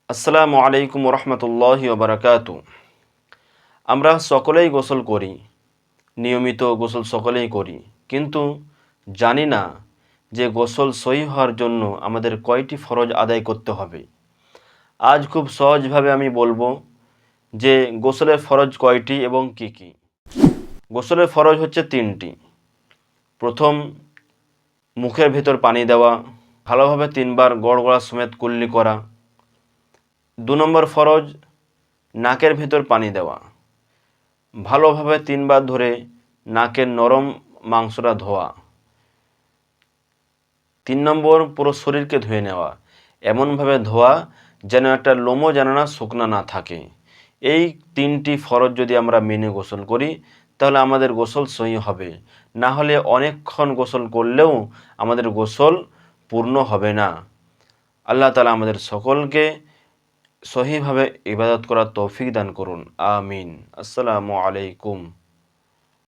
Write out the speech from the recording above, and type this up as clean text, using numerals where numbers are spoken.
আসসালামু আলাইকুম রহমতুল্লাহি ওবরাকাতু। আমরা সকলেই গোসল করি, নিয়মিত গোসল সকলেই করি, কিন্তু জানি না যে গোসল সহি হওয়ার জন্য আমাদের কয়টি ফরজ আদায় করতে হবে। আজ খুব সহজভাবে আমি বলবো যে গোসলের ফরজ কয়টি এবং কি কি। গোসলের ফরজ হচ্ছে তিনটি। প্রথম, মুখের ভেতর পানি দেওয়া, ভালোভাবে 3বার গড়গড়া সমেত কুল্লি করা। 2 নম্বর ফরজ, নাকের ভেতর পানি দেওয়া, ভালোভাবে 3বার ধরে নাকের নরম মাংসটা ধোয়া। 3 নম্বর, পুরো শরীরকে ধুয়ে নেওয়া, এমনভাবে ধোয়া যেন একটা লোমও যেন না শুকনা না থাকে। এই 3টি ফরজ যদি আমরা মেনে গোসল করি তাহলে আমাদের গোসল সহি হবে। না হলে অনেকক্ষণ গোসল করলেও আমাদের গোসল পূর্ণ হবে না। আল্লাহ তাআলা আমাদের সকলকে সহিভাবে ইবাদত করার তৌফিক দান করুন। আমিন। আসসালামু আলাইকুম।